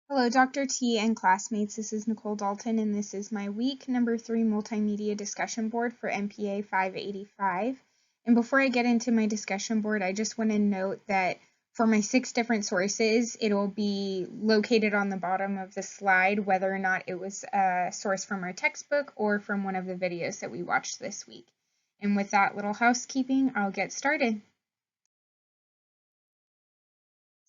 Hello, Dr. T and classmates. This is Nicole Dalton, and this is my week number 3 multimedia discussion board for MPA 585. And before I get into my discussion board, I just want to note that for my 6 different sources, it'll be located on the bottom of the slide, whether or not it was a source from our textbook or from one of the videos that we watched this week. And with that little housekeeping, I'll get started.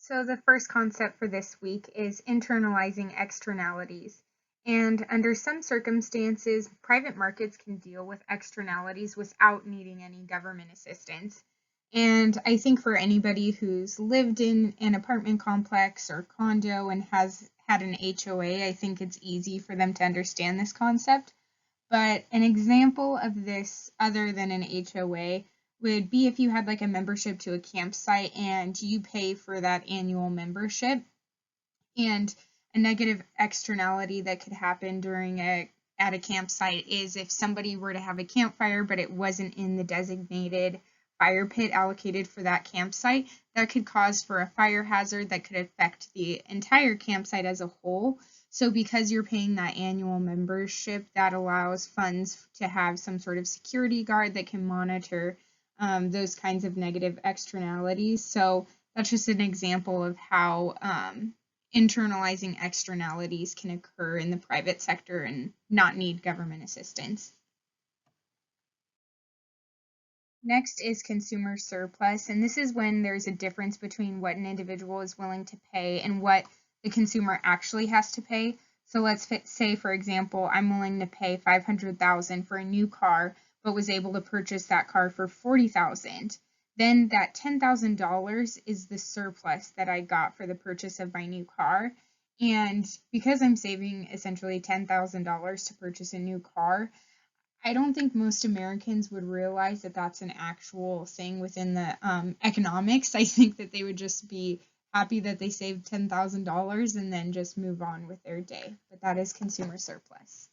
So the first concept for this week is internalizing externalities. And under some circumstances, private markets can deal with externalities without needing any government assistance. And I think for anybody who's lived in an apartment complex or condo and has had an HOA, I think it's easy for them to understand this concept. But an example of this other than an HOA would be if you had like a membership to a campsite and you pay for that annual membership. And a negative externality that could happen at a campsite is if somebody were to have a campfire but it wasn't in the designated fire pit allocated for that campsite, that could cause for a fire hazard that could affect the entire campsite as a whole. So because you're paying that annual membership, that allows funds to have some sort of security guard that can monitor those kinds of negative externalities. So that's just an example of how internalizing externalities can occur in the private sector and not need government assistance. Next is consumer surplus, and this is when there's a difference between what an individual is willing to pay and what the consumer actually has to pay. So let's say, for example, I'm willing to pay $500,000 for a new car, but was able to purchase that car for $40,000. Then that $10,000 is the surplus that I got for the purchase of my new car. And because I'm saving essentially $10,000 to purchase a new car, I don't think most Americans would realize that that's an actual thing within the economics. I think that they would just be happy that they saved $10,000 and then just move on with their day. But that is consumer surplus.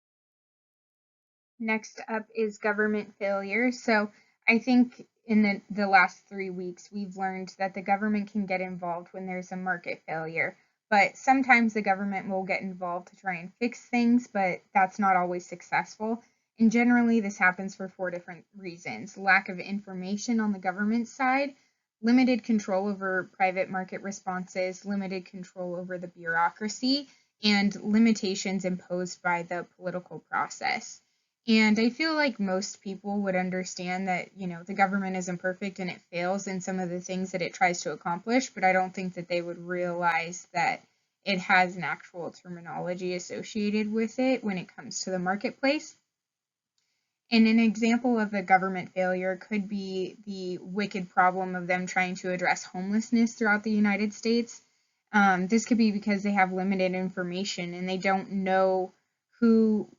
Next up is government failure. So I think in the last 3 weeks, we've learned that the government can get involved when there's a market failure. But sometimes the government will get involved to try and fix things, but that's not always successful. And generally, this happens for 4 different reasons: lack of information on the government side, limited control over private market responses, limited control over the bureaucracy, and limitations imposed by the political process. And I feel like most people would understand that, the government isn't perfect and it fails in some of the things that it tries to accomplish, but I don't think that they would realize that it has an actual terminology associated with it when it comes to the marketplace. And an example of a government failure could be the wicked problem of them trying to address homelessness throughout the United States. This could be because they have limited information and they don't know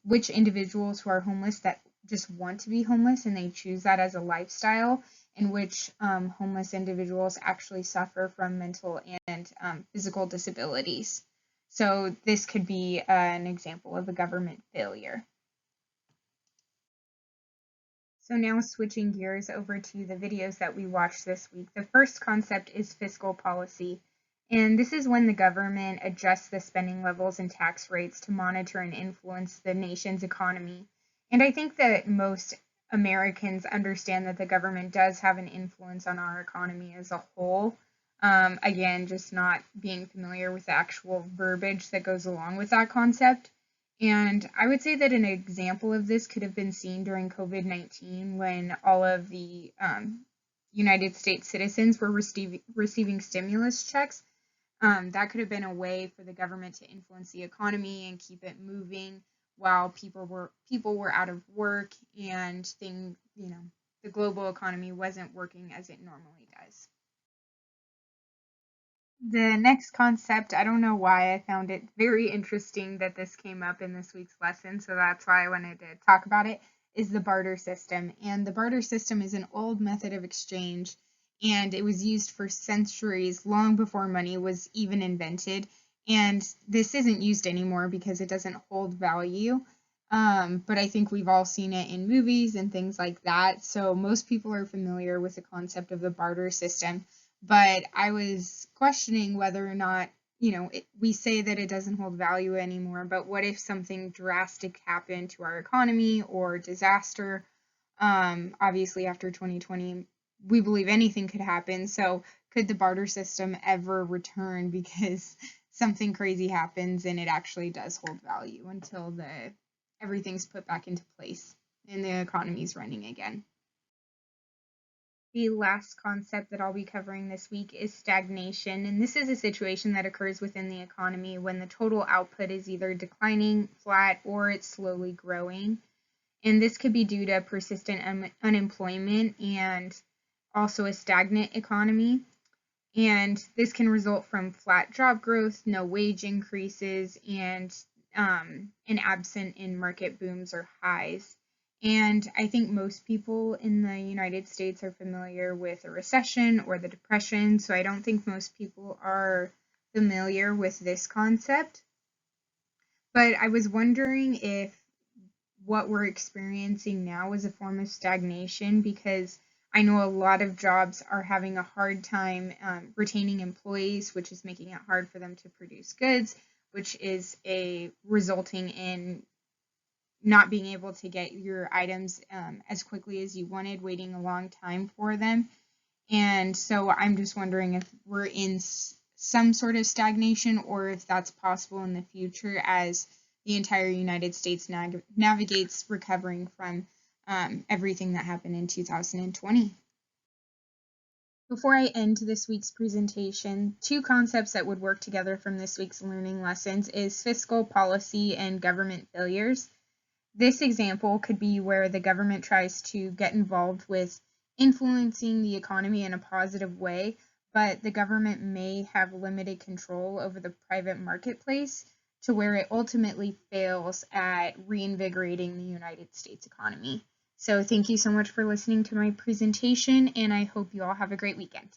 which individuals who are homeless that just want to be homeless and they choose that as a lifestyle, and which homeless individuals actually suffer from mental and physical disabilities. So this could be an example of a government failure. So now switching gears over to the videos that we watched this week. The first concept is fiscal policy. And this is when the government adjusts the spending levels and tax rates to monitor and influence the nation's economy. And I think that most Americans understand that the government does have an influence on our economy as a whole. Again, just not being familiar with the actual verbiage that goes along with that concept. And I would say that an example of this could have been seen during COVID-19 when all of the United States citizens were receiving stimulus checks. That could have been a way for the government to influence the economy and keep it moving while people were out of work and the global economy wasn't working as it normally does. The next concept, I don't know why I found it very interesting that this came up in this week's lesson, so that's why I wanted to talk about it, is the barter system. And the barter system is an old method of exchange, and it was used for centuries, long before money was even invented. And this isn't used anymore because it doesn't hold value. But I think we've all seen it in movies and things like that. So most people are familiar with the concept of the barter system. But I was questioning whether or not we say that it doesn't hold value anymore, but what if something drastic happened to our economy or disaster? Obviously, after 2020, we believe anything could happen. So, could the barter system ever return because something crazy happens and it actually does hold value until everything's put back into place and the economy's running again? The last concept that I'll be covering this week is stagnation, and this is a situation that occurs within the economy when the total output is either declining, flat, or it's slowly growing. And this could be due to persistent unemployment and also a stagnant economy. And this can result from flat job growth, no wage increases, and an absent in market booms or highs. And I think most people in the United States are familiar with a recession or the Depression, so I don't think most people are familiar with this concept. But I was wondering if what we're experiencing now is a form of stagnation, because I know a lot of jobs are having a hard time retaining employees, which is making it hard for them to produce goods, which is resulting in not being able to get your items as quickly as you wanted, waiting a long time for them. And so I'm just wondering if we're in some sort of stagnation, or if that's possible in the future as the entire United States navigates recovering from everything that happened in 2020. Before I end this week's presentation, two concepts that would work together from this week's learning lessons is fiscal policy and government failures. This example could be where the government tries to get involved with influencing the economy in a positive way, but the government may have limited control over the private marketplace to where it ultimately fails at reinvigorating the United States economy. So thank you so much for listening to my presentation, and I hope you all have a great weekend.